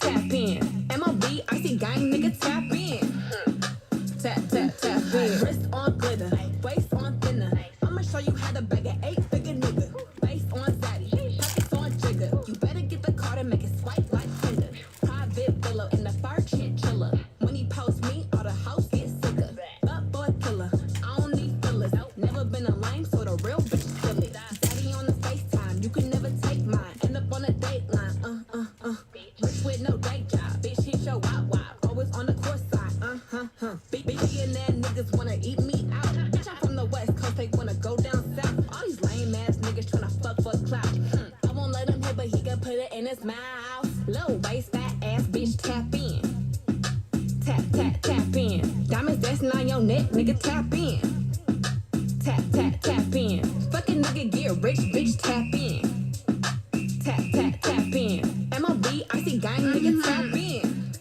tap in. MLB, I see gang nigga tap in. Tap, tap, tap in. Wrist on glitter, waist on thinner. I'ma show you how to bag an 8-figure nigga. Face on zaddy, pockets on jigger. You better get the card and make it swipe like Tinder. Private villa in the fire chinchilla. When he post me, all the house get sicker. Up boy killer, I don't need fillers. Never been a lame, so the real bitch kill it. Daddy on the FaceTime, you can never take mine. End up on a dateline, Rich with no day job, bitch, hit your wop. Always on the course side, Billionaire niggas wanna eat me out. Bitch, I'm from the West Coast, they wanna go down south. All these lame ass niggas tryna fuck for clout. I won't let him hit, but he can put it in his mouth. Low waist, fat ass bitch, tap in. Tap, tap, tap in. Diamonds dancing on your neck, nigga, tap in. Tap, tap, tap in. Fucking nigga get rich, bitch, tap in. Tap, tap, tap in. MLB, I see gang nigga tap in.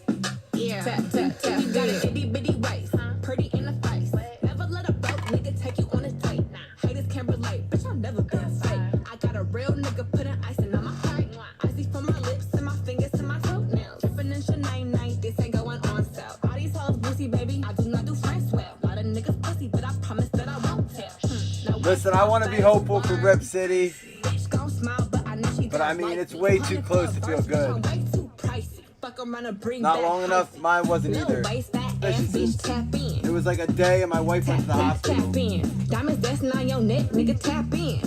Yeah. Tap, tap, tap. You got an itty bitty waist, pretty in the face. Never let a broke nigga take you on a date. Haters can't relate, bitch, I've never been fake. I got a real nigga putting icing on my plate. Icy from my lips and my fingers to my toenails. Dripping in Chanel night, this ain't going on sale. All these hoes boozy, baby, I do not do friends well. A lot of niggas pussy, but I promise that I won't tell. Listen, I want to be hopeful for Rip City, Bitch gon' smile, but I mean, it's way too close to feel good. Not long enough, mine wasn't either. It was like a day and my wife went to the hospital. Diamonds dancing on your neck, nigga, tap in.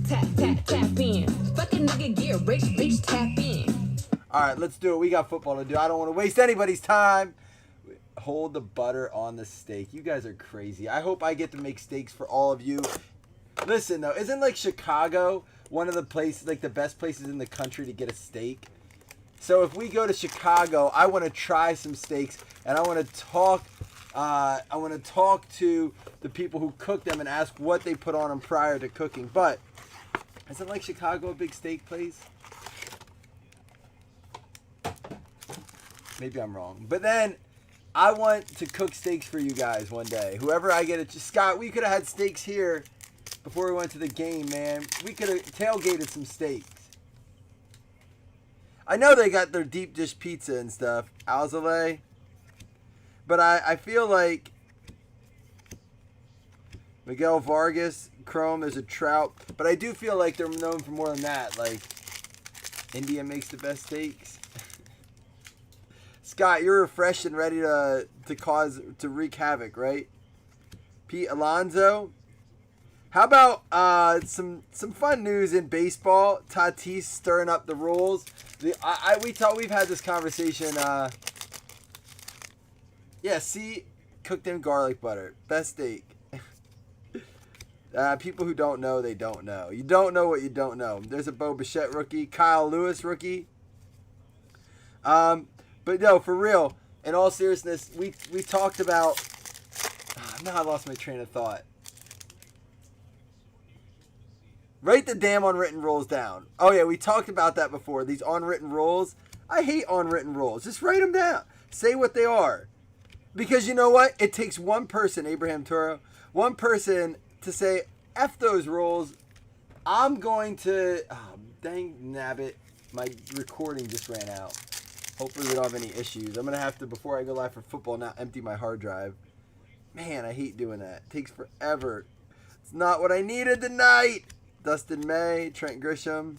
Tap, tap, tap in. Fucking nigga get rich, bitch, tap in. Alright, let's do it. We got football to do. I don't want to waste anybody's time. Hold the butter on the steak. You guys are crazy. I hope I get to make steaks for all of you. Listen, though, isn't like Chicago one of the places, like the best places in the country to get a steak? So if we go to Chicago, I want to try some steaks, and I want to talk. I want to talk to the people who cook them and ask what they put on them prior to cooking. But isn't like Chicago a big steak place? Maybe I'm wrong. But then I want to cook steaks for you guys one day. Whoever I get it, Scott, we could have had steaks here before we went to the game, man. We could have tailgated some steaks. I know they got their deep dish pizza and stuff, Alzale, but I feel like Miguel Vargas, Chrome, there's a Trout, but I do feel like they're known for more than that. Like, India makes the best steaks. Scott, you're refreshed and ready to wreak havoc, right? Pete Alonso. How about some fun news in baseball? Tatis stirring up the rules. We've had this conversation. Yeah, see, cooked in garlic butter, best steak. People who don't know, they don't know. You don't know what you don't know. There's a Bo Bichette rookie, Kyle Lewis rookie. But no, for real. In all seriousness, we talked about. Now I lost my train of thought. Write the damn unwritten rules down. Oh, yeah, we talked about that before. These unwritten rules. I hate unwritten rules. Just write them down. Say what they are. Because you know what? It takes one person, Abraham Toro, one person to say, F those rules. I'm going to... Oh, dang nabbit. My recording just ran out. Hopefully we don't have any issues. I'm going to have to, before I go live for football, now empty my hard drive. Man, I hate doing that. It takes forever. It's not what I needed tonight. Dustin May, Trent Grisham.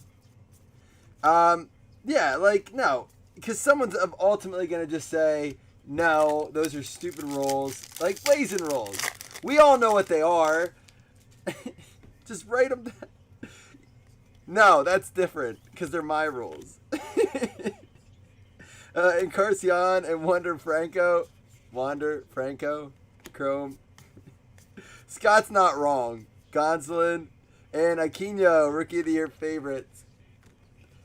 Yeah, like, no. Because someone's ultimately going to just say, no, those are stupid rules. Like Blazzzin rules. We all know what they are. Just write them down. No, that's different. Because they're my rules. Encarnacion and Wander Franco, Chrome. Scott's not wrong. Gonzalez and Aquino, Rookie of the Year favorites.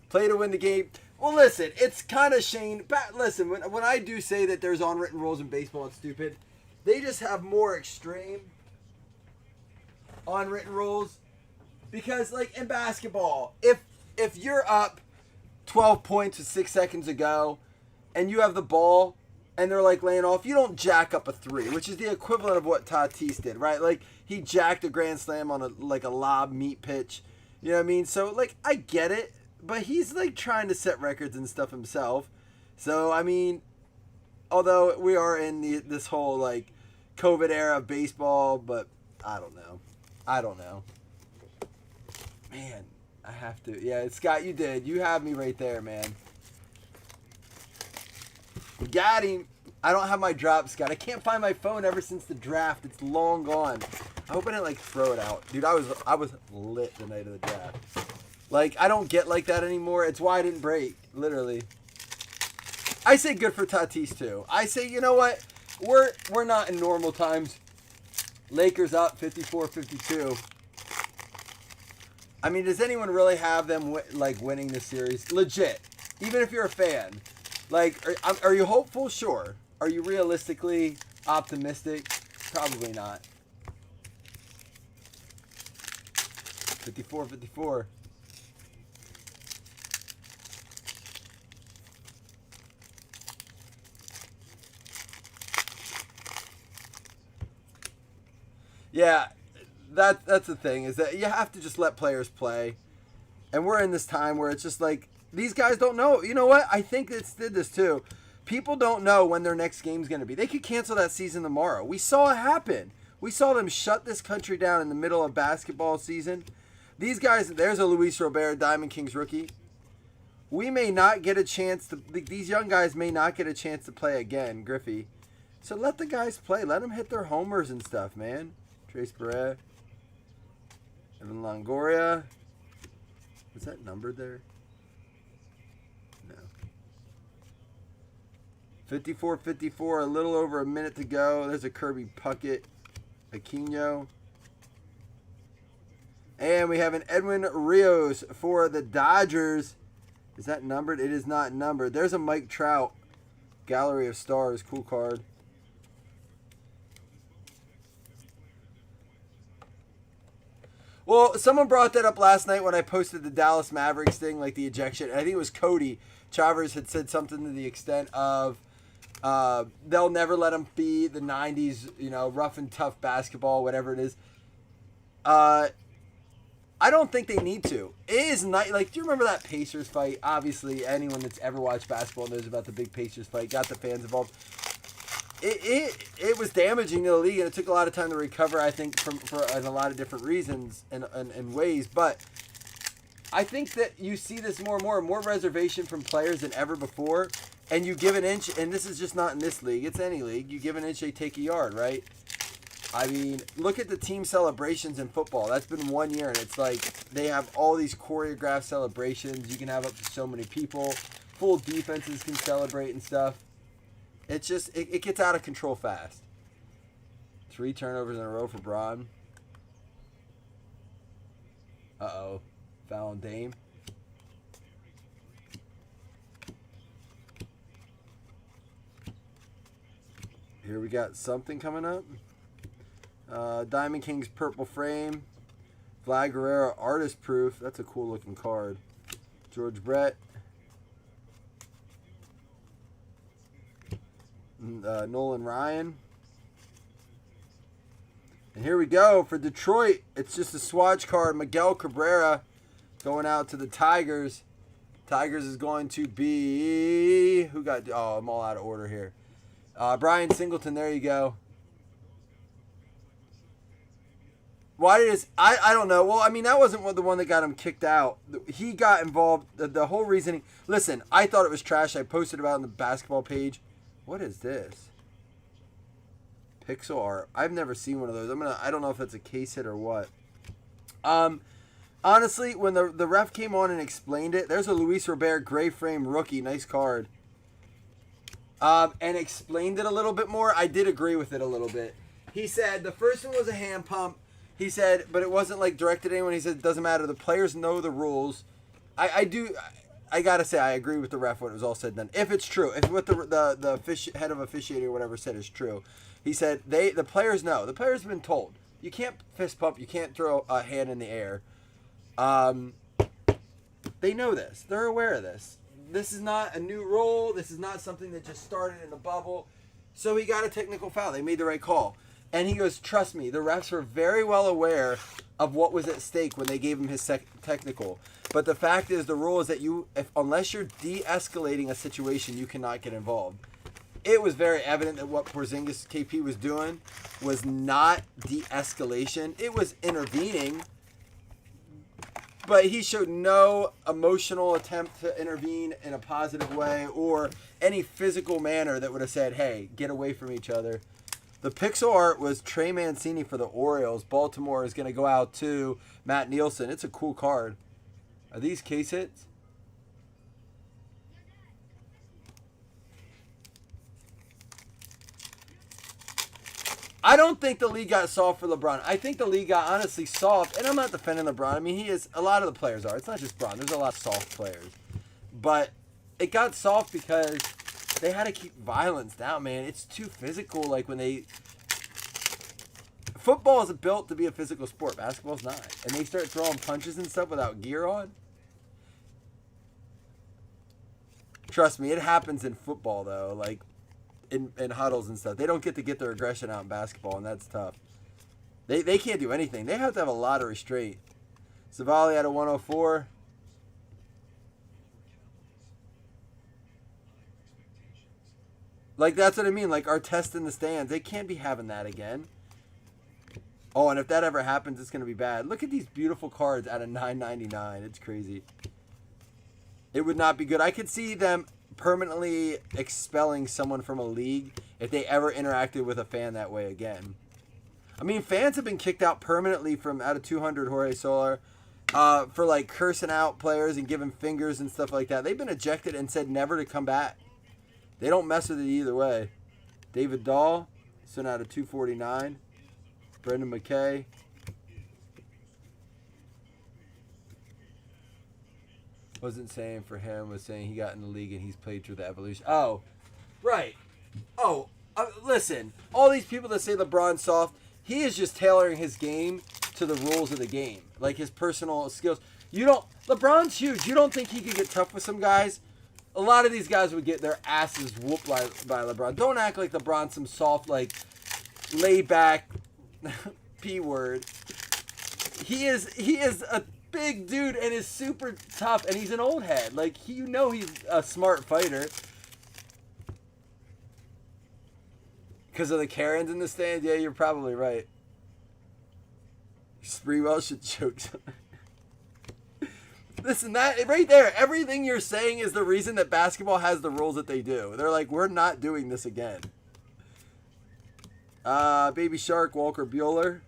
Play to win the game. Well, listen, it's kind of Shane. Listen, when I do say that there's unwritten rules in baseball, it's stupid. They just have more extreme unwritten rules. Because, like, in basketball, if you're up 12 points with 6 seconds to go, and you have the ball, and they're, like, laying off, you don't jack up a three, which is the equivalent of what Tatis did, right? Like, he jacked a grand slam on a lob meat pitch. You know what I mean? So, like, I get it. but he's like trying to set records and stuff himself. So I mean, although we are in this whole like COVID era of baseball, but I don't know. Man, I have to. Yeah, Scott, you did. You have me right there, man. Got him. I don't have my drop, Scott. I can't find my phone ever since the draft. It's long gone. I hope I didn't like throw it out, dude. I was lit the night of the draft. Like I don't get like that anymore. It's why I didn't break. Literally. I say good for Tatis too. I say, you know what? We're not in normal times. Lakers up 54-52. I mean, does anyone really have them like winning this series? Legit. Even if you're a fan. Like, are you hopeful? Sure. Are you realistically optimistic? Probably not. 54-54. Yeah, that's the thing, is that you have to just let players play. And we're in this time where it's just like, these guys don't know. You know what? I think it's did this too. People don't know when their next game's going to be. They could cancel that season tomorrow. We saw it happen. We saw them shut this country down in the middle of basketball season. These guys, there's a Luis Robert, Diamond Kings rookie. We may not get a chance to, these young guys may not get a chance to play again, Griffey. So let the guys play. Let them hit their homers and stuff, man. Trace Barrett. Evan Longoria. Was that numbered there? No. 54-54, a little over a minute to go. There's a Kirby Puckett. Aquino. And we have an Edwin Rios for the Dodgers. Is that numbered? It is not numbered. There's a Mike Trout. Gallery of Stars. Cool card. Well, someone brought that up last night when I posted the Dallas Mavericks thing, like the ejection. I think it was Cody Chavez had said something to the extent of they'll never let them be the 90s, you know, rough and tough basketball, whatever it is. I don't think they need to. It is not like, do you remember that Pacers fight? Obviously, anyone that's ever watched basketball knows about the big Pacers fight. Got the fans involved. It was damaging to the league, and it took a lot of time to recover, I think, for in a lot of different reasons and ways. But I think that you see this more and more reservation from players than ever before. And you give an inch, and this is just not in this league, it's any league. You give an inch, they take a yard, right? I mean, look at the team celebrations in football. That's been 1 year, and it's like they have all these choreographed celebrations. You can have up to so many people. Full defenses can celebrate and stuff. It's just, it gets out of control fast. 3 turnovers in a row for Braun. Uh-oh. Foul on Dame. Here we got something coming up. Diamond Kings purple frame. Vlad Guerrero artist proof. That's a cool looking card. George Brett. Nolan Ryan. And here we go for Detroit. It's just a swatch card. Miguel Cabrera going out to the Tigers. Tigers is going to be, who got, oh, I'm all out of order here. Brian Singleton, there you go. Why did his, I don't know. Well, I mean, that wasn't the one that got him kicked out. He got involved. The whole reasoning. Listen, I thought it was trash. I posted about it on the basketball page. What is this? Pixel art. I've never seen one of those. I don't know if it's a case hit or what. Honestly, when the ref came on and explained it, there's a Luis Robert gray frame rookie. Nice card. And explained it a little bit more. I did agree with it a little bit. He said the first one was a hand pump. He said, but it wasn't like directed at anyone. He said it doesn't matter. The players know the rules. I gotta say I agree with the ref when it was all said and done. If it's true, if what the head of officiating or whatever said is true, he said the players know. The players have been told you can't fist pump, you can't throw a hand in the air. They know this. They're aware of this. This is not a new rule. This is not something that just started in the bubble. So he got a technical foul. They made the right call. And he goes, trust me, the refs are very well aware of what was at stake when they gave him his technical. But the fact is, the rule is that unless you're de-escalating a situation, you cannot get involved. It was very evident that what Porzingis KP was doing was not de-escalation. It was intervening, but he showed no emotional attempt to intervene in a positive way or any physical manner that would have said, hey, get away from each other. The pixel art was Trey Mancini for the Orioles. Baltimore is going to go out to Matt Nielsen. It's a cool card. Are these case hits? I don't think the league got soft for LeBron. I think the league got honestly soft, and I'm not defending LeBron. I mean, a lot of the players are. It's not just Bron. There's a lot of soft players. But it got soft because they had to keep violence down, man. It's too physical. Like football is built to be a physical sport. Basketball's not. And they start throwing punches and stuff without gear on. Trust me, it happens in football, though. Like, in huddles and stuff. They don't get to get their aggression out in basketball, and that's tough. They can't do anything. They have to have a lot of restraint. Savali at a 104. Like, that's what I mean. Like, our test in the stands. They can't be having that again. Oh, and if that ever happens, it's going to be bad. Look at these beautiful cards out of $9.99. It's crazy. It would not be good. I could see them permanently expelling someone from a league if they ever interacted with a fan that way again. I mean, fans have been kicked out permanently from out of 200 Jorge Soler for like cursing out players and giving fingers and stuff like that. They've been ejected and said never to come back. They don't mess with it either way. David Dahl, sent out of 249. Brendan McKay. Wasn't saying for him, was saying he got in the league and he's played through the evolution. Oh, right. Oh, listen. All these people that say LeBron's soft, he is just tailoring his game to the rules of the game. Like his personal skills. LeBron's huge. You don't think he could get tough with some guys? A lot of these guys would get their asses whooped by LeBron. Don't act like LeBron's some soft, like, laid back P word. He is a big dude and is super tough, and he's an old head. Like, he's a smart fighter. Because of the Karens in the stand? Yeah, you're probably right. Sprewell should choke. Listen, that right there, everything you're saying is the reason that basketball has the rules that they do. They're like, we're not doing this again. Baby Shark, Walker Bueller.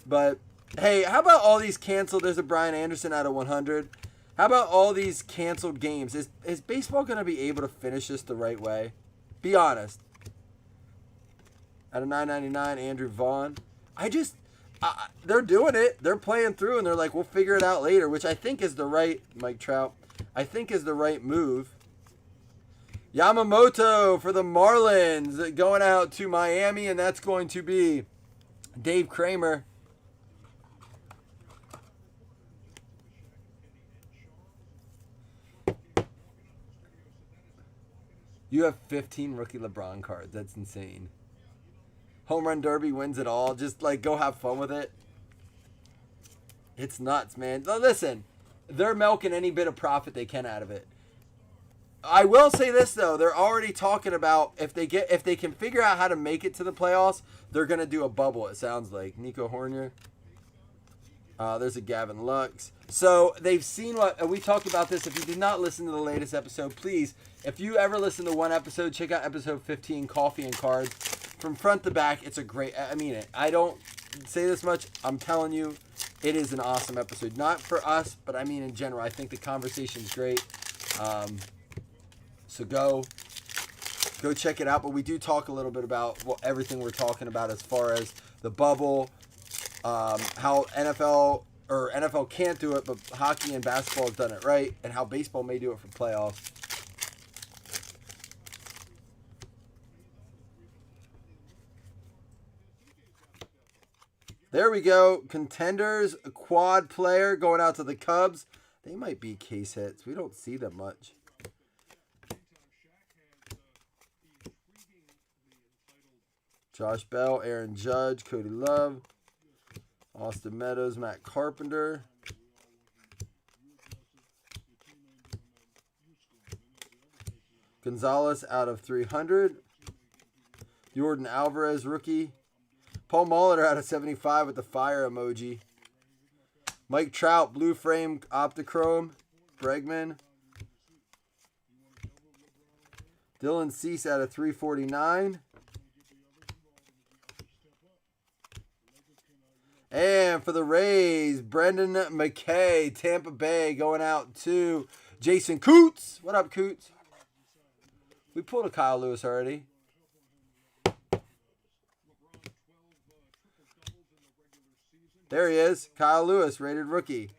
But hey, how about all these canceled? There's a Brian Anderson out of 100. How about all these canceled games? Is baseball going to be able to finish this the right way? Be honest. Out of 9.99, Andrew Vaughn. They're doing it. They're playing through, and they're like, we'll figure it out later, which I think is the right, Mike Trout, I think is the right move. Yamamoto for the Marlins going out to Miami, and that's going to be Dave Kramer. You have 15 rookie LeBron cards. That's insane. Home Run Derby wins it all. Just, like, go have fun with it. It's nuts, man. Listen, they're milking any bit of profit they can out of it. I will say this, though. They're already talking about if they can figure out how to make it to the playoffs, they're going to do a bubble, it sounds like. Nico Hornier. There's a Gavin Lux. So they've seen what we talked about this. If you did not listen to the latest episode, please, if you ever listen to one episode, check out episode 15, Coffee and Cards. From front to back, it's a great, I mean it. I don't say this much. I'm telling you, it is an awesome episode. Not for us, but I mean in general. I think the conversation's great. So go check it out. But we do talk a little bit about everything we're talking about as far as the bubble, how NFL can't do it, but hockey and basketball have done it right, and how baseball may do it for playoffs. There we go. Contenders, a quad player going out to the Cubs. They might be case hits. We don't see them much. Josh Bell, Aaron Judge, Cody Love. Austin Meadows, Matt Carpenter. Gonzalez out of 300. Jordan Alvarez, rookie. Paul Molitor out of 75 with the fire emoji. Mike Trout, blue frame, Optichrome. Bregman. Dylan Cease out of 349. And for the Rays, Brendan McKay, Tampa Bay, going out to Jason Coots. What up, Coots? We pulled a Kyle Lewis already. There he is. Kyle Lewis, rated rookie.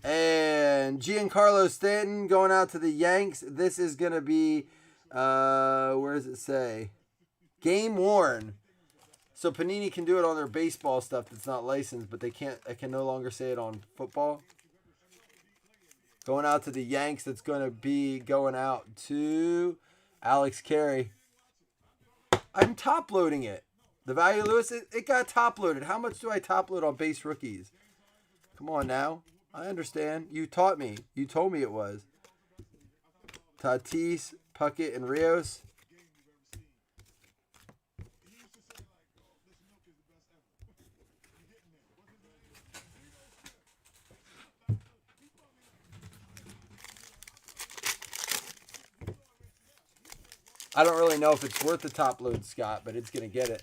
And Giancarlo Stanton going out to the Yanks. This is going to be, where does it say? Game worn. So Panini can do it on their baseball stuff that's not licensed, but they can no longer say it on football. Going out to the Yanks, that's going to be going out to Alex Carey. I'm top loading it. The value Lewis, it got top loaded. How much do I top load on base rookies? Come on now. I understand. You taught me. You told me it was. Tatis, Puckett, and Rios. I don't really know if it's worth the top load, Scott, but it's going to get it.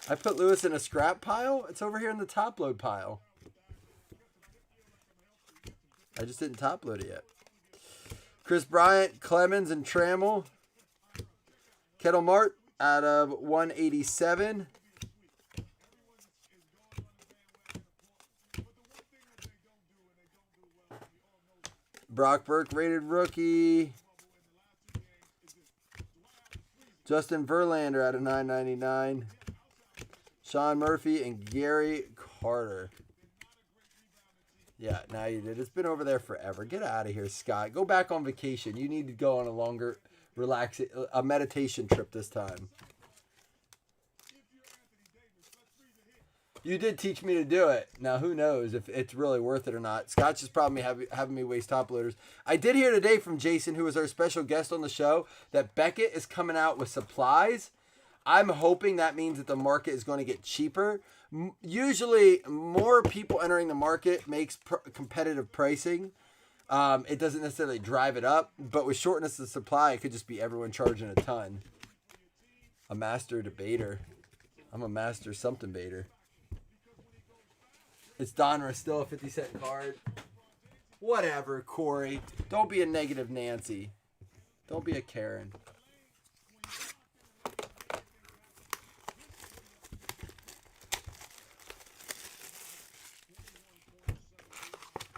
I put Lewis in a scrap pile. It's over here in the top load pile. I just didn't top load it yet. Chris Bryant, Clemens, and Trammell. Kettle Mart out of 187. Brock Burke, rated rookie. Justin Verlander out of 999. Sean Murphy and Gary Carter. Yeah, now you did. It's been over there forever. Get out of here, Scott. Go back on vacation. You need to go on a longer, a meditation trip this time. You did teach me to do it. Now, who knows if it's really worth it or not. Scott's just probably having me waste top loaders. I did hear today from Jason, who was our special guest on the show, that Beckett is coming out with supplies. I'm hoping that means that the market is going to get cheaper. Usually, more people entering the market makes competitive pricing. It doesn't necessarily drive it up, but with shortness of supply, it could just be everyone charging a ton. A master debater. I'm a master something baiter. It's Donruss, still a 50-cent card. Whatever, Corey. Don't be a negative Nancy. Don't be a Karen.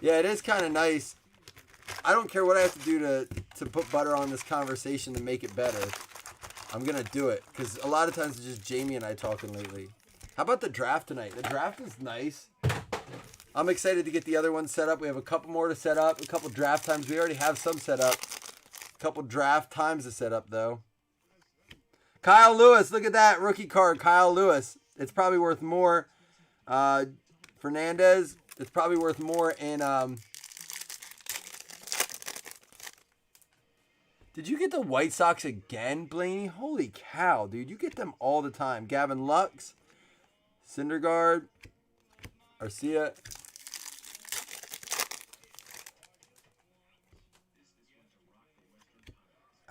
Yeah, it is kind of nice. I don't care what I have to do to put butter on this conversation to make it better. I'm going to do it because a lot of times it's just Jamie and I talking lately. How about the draft tonight? The draft is nice. I'm excited to get the other ones set up. We have a couple more to set up, a couple draft times. We already have some set up. A couple draft times to set up, though. Kyle Lewis, look at that rookie card. Kyle Lewis. It's probably worth more. Fernandez, it's probably worth more in... Did you get the White Sox again, Blaney? Holy cow, dude. You get them all the time. Gavin Lux, Syndergaard, Arcia.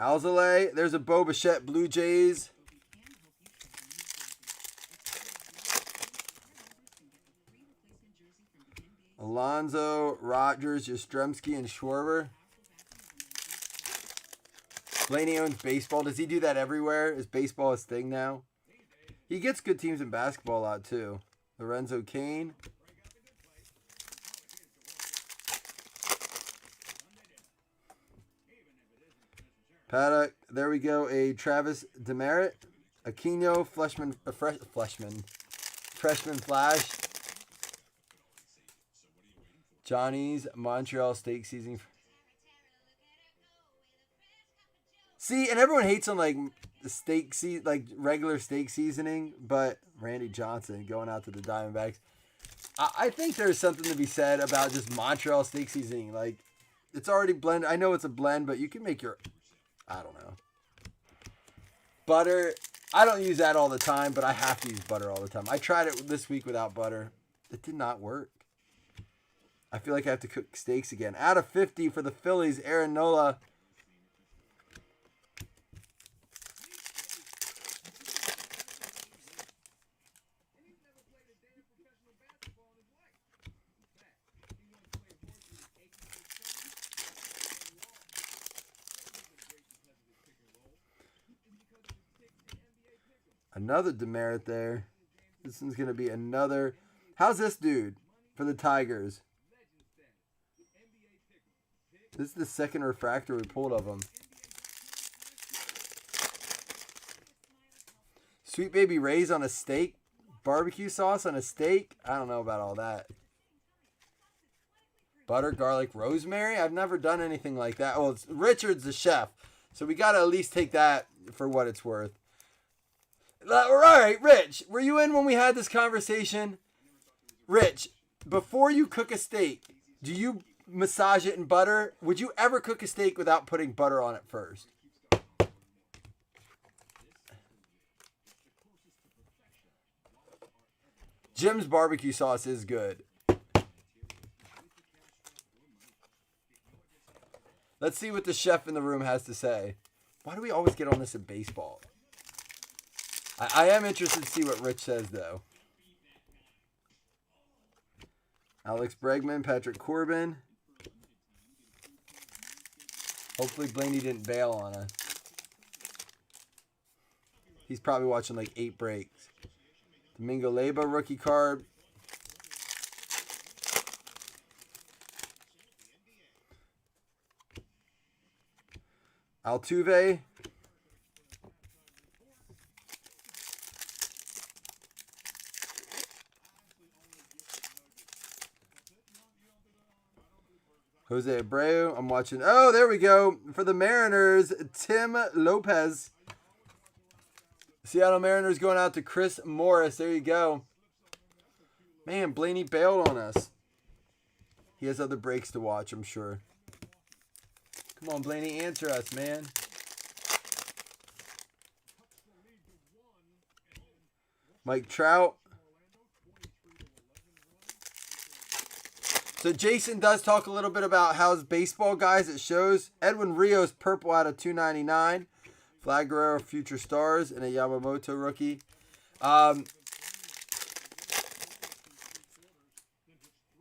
Alzolay. There's a Bo Bichette, Blue Jays. Alonso, Rogers, Yastrzemski, and Schwarber. Blaney owns baseball. Does he do that everywhere? Is baseball his thing now? He gets good teams in basketball a lot, too. Lorenzo Cain. Paddock. There we go. A Travis Demerit. Aquino. Freshman Flash. Johnny's Montreal stake season. See, and everyone hates on like the like regular steak seasoning, but Randy Johnson going out to the Diamondbacks. I think there's something to be said about just Montreal steak seasoning. Like, it's already blended. I know it's a blend, but you can make your, I don't know. Butter. I don't use that all the time, but I have to use butter all the time. I tried it this week without butter. It did not work. I feel like I have to cook steaks again. Out of 50 for the Phillies, Aaron Nola. Another demerit there. This one's going to be another. How's this dude for the Tigers? This is the second refractor we pulled of him. Sweet Baby Ray's on a steak. Barbecue sauce on a steak. I don't know about all that. Butter, garlic, rosemary. I've never done anything like that. Well, Richard's the chef, so we got to at least take that for what it's worth. All right, Rich, were you in when we had this conversation? Rich, before you cook a steak, do you massage it in butter? Would you ever cook a steak without putting butter on it first? Jim's barbecue sauce is good. Let's see what the chef in the room has to say. Why do we always get on this in baseball? I am interested to see what Rich says, though. Alex Bregman, Patrick Corbin. Hopefully Blaney didn't bail on us. He's probably watching like 8 breaks. Domingo Leyba, rookie card. Altuve. Jose Abreu. I'm watching. Oh, there we go. For the Mariners, Tim Lopez. Seattle Mariners going out to Chris Morris. There you go. Man, Blaney bailed on us. He has other breaks to watch, I'm sure. Come on, Blaney, answer us, man. Mike Trout. So Jason does talk a little bit about how's baseball, guys. It shows Edwin Rios purple out of 299. Vlad Guerrero future stars and a Yamamoto rookie.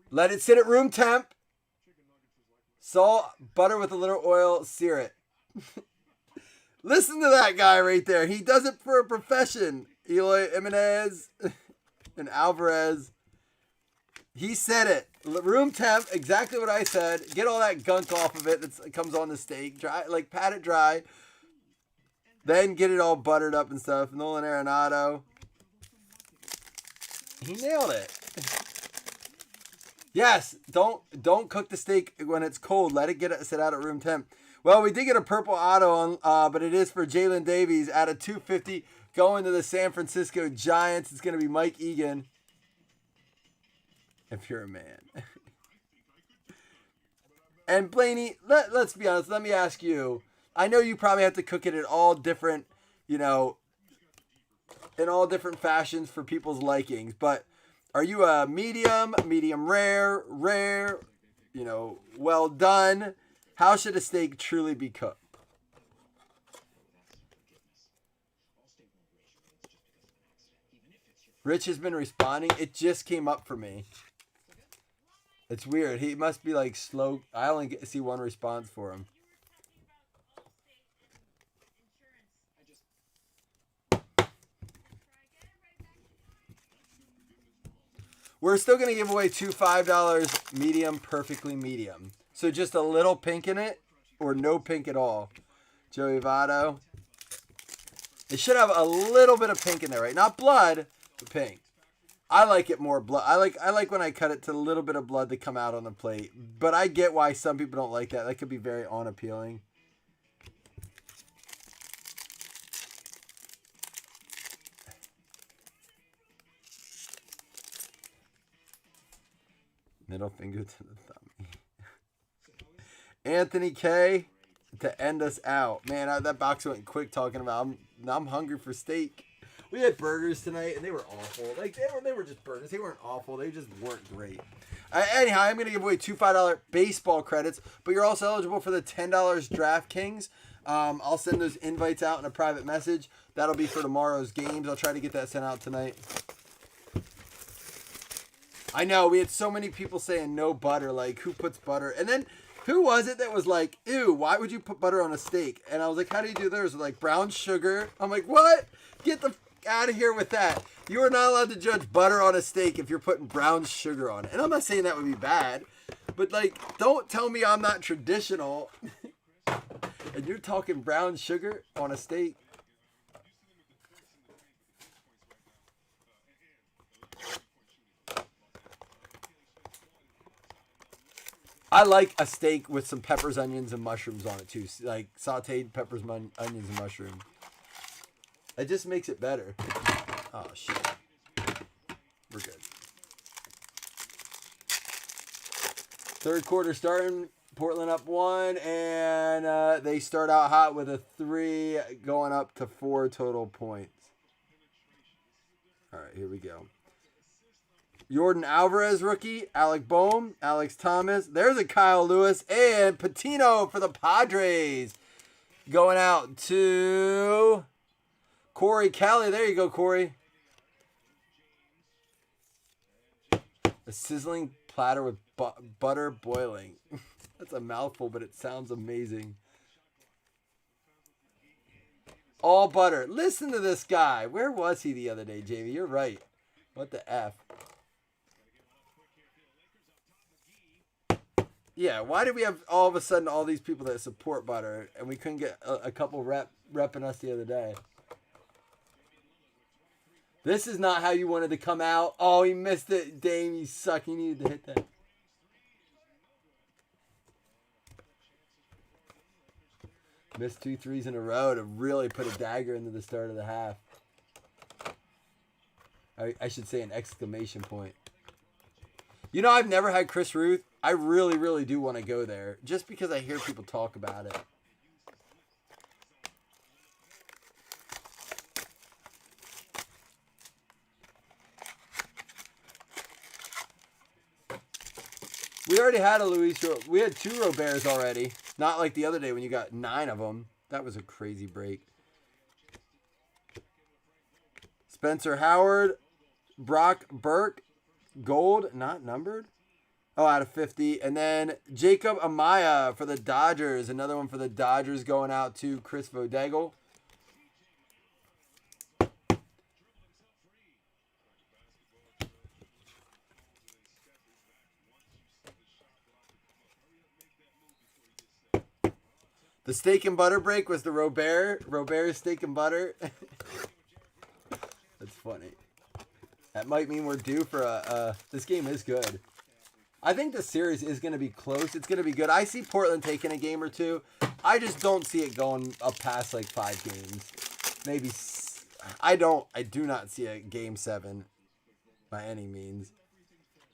Let it sit at room temp. Salt, butter with a little oil, sear it. Listen to that guy right there. He does it for a profession. Eloy Jimenez and Alvarez. He said it. Room temp, exactly what I said. Get all that gunk off of it that comes on the steak. Dry, like pat it dry. Then get it all buttered up and stuff. Nolan Arenado. He nailed it. Yes, don't cook the steak when it's cold. Let it sit out at room temp. Well, we did get a purple auto on, but it is for Jalen Davies out of 250 going to the San Francisco Giants. It's going to be Mike Egan. If you're a man. And Blaney, let's be honest. Let me ask you. I know you probably have to cook it at all different, in all different fashions for people's likings. But are you a medium rare, well done? How should a steak truly be cooked? Rich has been responding. It just came up for me. It's weird. He must be like slow. I only see one response for him. We're still going to give away 2 $5 medium, perfectly medium. So just a little pink in it or no pink at all. Joey Votto. It should have a little bit of pink in there, right? Not blood, but pink. I like it more blood. I like when I cut it to a little bit of blood to come out on the plate. But I get why some people don't like that. That could be very unappealing. Middle finger to the thumb. Anthony K to end us out. Man, that box went quick talking about I'm hungry for steak. We had burgers tonight, and they were awful. Like, they were just burgers. They weren't awful. They just weren't great. Anyhow, I'm going to give away 2 $5 baseball credits, but you're also eligible for the $10 DraftKings. I'll send those invites out in a private message. That'll be for tomorrow's games. I'll try to get that sent out tonight. I know, we had so many people saying no butter. Like, who puts butter? And then, who was it that was like, ew, why would you put butter on a steak? And I was like, how do you do theirs? Like, brown sugar. I'm like, what? Get the out of here with that. You are not allowed to judge butter on a steak if you're putting brown sugar on it. And I'm not saying that would be bad, but like, don't tell me I'm not traditional. And you're talking brown sugar on a steak. I like a steak with some peppers, onions, and mushrooms on it too. Like sauteed peppers, onions, and mushrooms. It just makes it better. Oh, shit. We're good. Third quarter starting. Portland up 1. And they start out hot with a 3 going up to 4 total points. All right, here we go. Jordan Alvarez rookie. Alec Boehm. Alex Thomas. There's a Kyle Lewis. And Patino for the Padres. Going out to Corey Kelly. There you go, Corey. A sizzling platter with butter boiling. That's a mouthful, but it sounds amazing. All butter. Listen to this guy. Where was he the other day, Jamie? You're right. What the F? Yeah, why did we have all of a sudden all these people that support butter and we couldn't get a couple repping us the other day? This is not how you wanted to come out. Oh, he missed it. Dame, you suck. He needed to hit that. Missed 2 threes in a row to really put a dagger into the start of the half. I should say an exclamation point. You know, I've never had Chris Ruth. I really, really do want to go there just because I hear people talk about it. We already had a Luis. We had 2 Roberts already. Not like the other day when you got 9 of them. That was a crazy break. Spencer Howard. Brock Burke. Gold. Not numbered. Oh, out of 50. And then Jacob Amaya for the Dodgers. Another one for the Dodgers going out to Chris Vodegel. The steak and butter break was the Robert steak and butter. That's funny. That might mean we're due for this game is good. I think the series is going to be close. It's going to be good. I see Portland taking a game or 2. I just don't see it going up past like 5 games. Maybe. I do not see a game 7 by any means.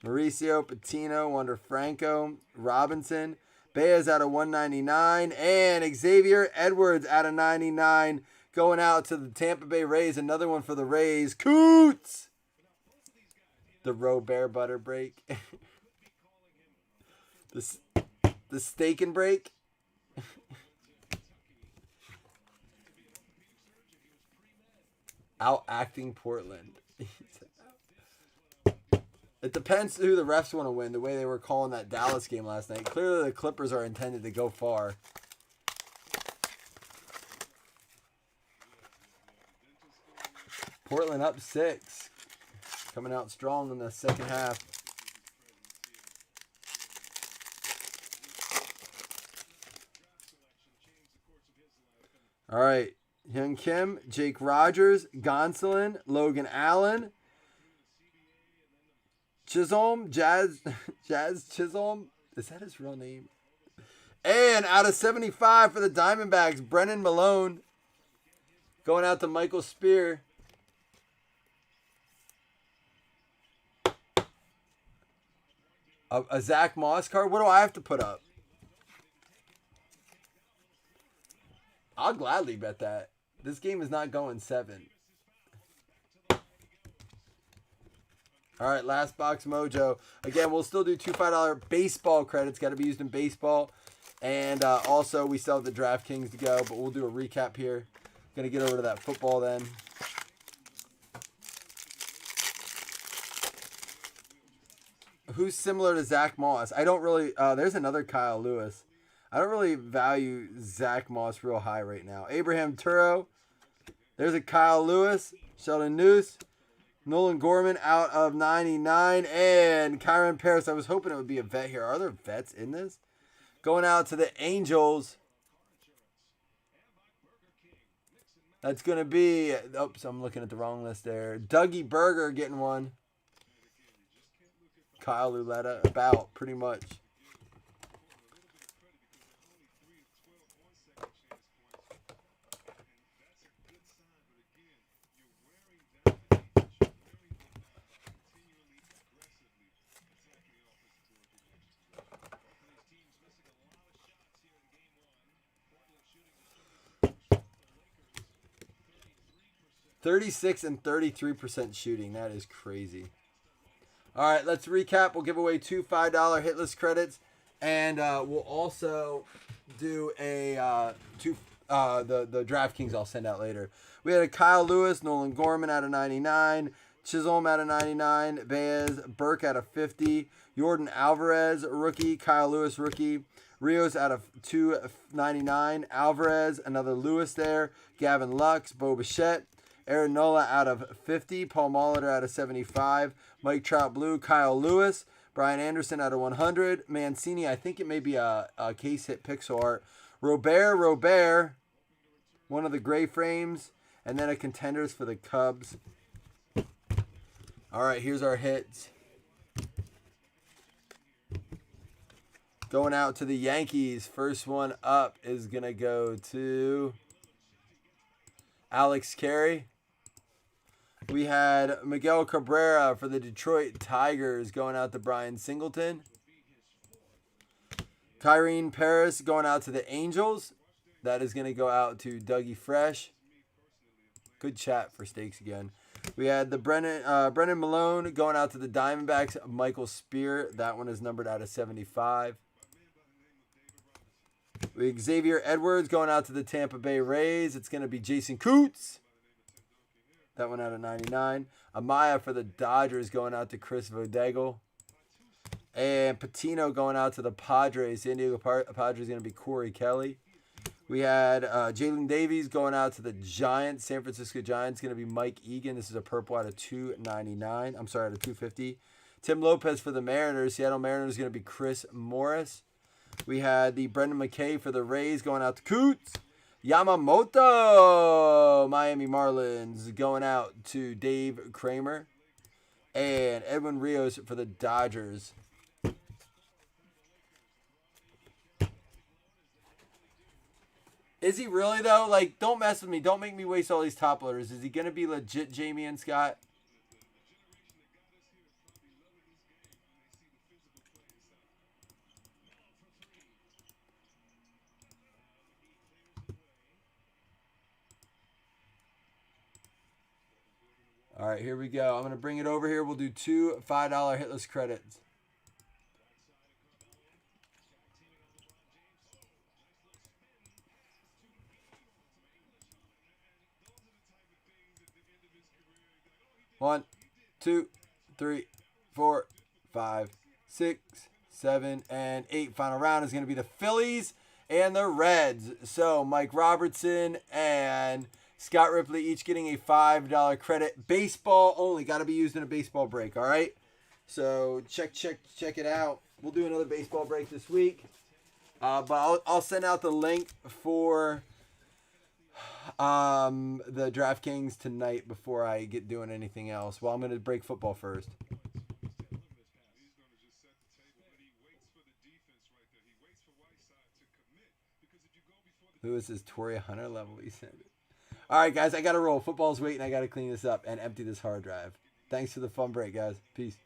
Mauricio, Patino, Wander Franco, Robinson. Baez out of 199. And Xavier Edwards out of 99. Going out to the Tampa Bay Rays. Another one for the Rays. Coots! The Robert butter break. The steak and break. Out acting Portland. It depends who the refs want to win. The way they were calling that Dallas game last night. Clearly the Clippers are intended to go far. Portland up 6. Coming out strong in the second half. All right. Hyun Kim, Jake Rogers, Gonsolin, Logan Allen, Chisholm, Jazz Chisholm. Is that his real name? And out of 75 for the Diamondbacks, Brennan Malone. Going out to Michael Spear. A Zach Moss card? What do I have to put up? I'll gladly bet that. This game is not going 7. All right, last box mojo. Again, we'll still do 2 $5 baseball credits. Got to be used in baseball. And also, we still have the DraftKings to go, but we'll do a recap here. Going to get over to that football then. Who's similar to Zach Moss? I don't really... there's another Kyle Lewis. I don't really value Zach Moss real high right now. Abraham Turo. There's a Kyle Lewis. Sheldon Noose. Nolan Gorman out of 99. And Kyron Paris. I was hoping it would be a vet here. Are there vets in this? Going out to the Angels. That's going to be... Oops, I'm looking at the wrong list there. Dougie Berger getting one. Kyle Luletta. About, pretty much. .36 and 33% shooting. That is crazy. All right, let's recap. We'll give away 2 $5 hitless credits, and we'll also do a the DraftKings I'll send out later. We had a Kyle Lewis, Nolan Gorman out of 99, Chisholm out of 99, Baez, Burke out of 50, Jordan Alvarez rookie, Kyle Lewis rookie, Rios out of 299, Alvarez, another Lewis there, Gavin Lux, Bo Bichette, Aaron Nola out of 50. Paul Molitor out of 75. Mike Trout Blue. Kyle Lewis. Brian Anderson out of 100. Mancini, I think it may be a case hit pixel art. Robert. One of the gray frames. And then a contenders for the Cubs. All right, here's our hits. Going out to the Yankees. First one up is going to go to Alex Carey. We had Miguel Cabrera for the Detroit Tigers going out to Brian Singleton. Kyrene Paris going out to the Angels. That is going to go out to Dougie Fresh. Good chat for Stakes again. We had the Brennan Malone going out to the Diamondbacks. Michael Spear. That one is numbered out of 75. We had Xavier Edwards going out to the Tampa Bay Rays. It's going to be Jason Coots. That one out of 99. Amaya for the Dodgers going out to Chris Vodegel. And Patino going out to the Padres. San Diego Padres going to be Corey Kelly. We had Jalen Davies going out to the Giants. San Francisco Giants going to be Mike Egan. This is a purple out of 299. I'm sorry, out of 250. Tim Lopez for the Mariners. Seattle Mariners going to be Chris Morris. We had the Brendan McKay for the Rays going out to Coots. Yamamoto, Miami Marlins, going out to Dave Kramer. And Edwin Rios for the Dodgers. Is he really, though? Like, don't mess with me. Don't make me waste all these top loaders. Is he going to be legit Jamie and Scott? All right, here we go. I'm going to bring it over here. We'll do 2 $5 hitless credits. One, 2, 3, 4, 5, 6, 7, and 8. Final round is going to be the Phillies and the Reds. So Mike Robertson and Scott Ripley each getting a $5 credit. Baseball only. Got to be used in a baseball break, all right? So check it out. We'll do another baseball break this week. But I'll send out the link for the DraftKings tonight before I get doing anything else. Well, I'm going to break football first. Who is this Toria Hunter level? He said. All right, guys, I got to roll. Football's waiting. I got to clean this up and empty this hard drive. Thanks for the fun break, guys. Peace.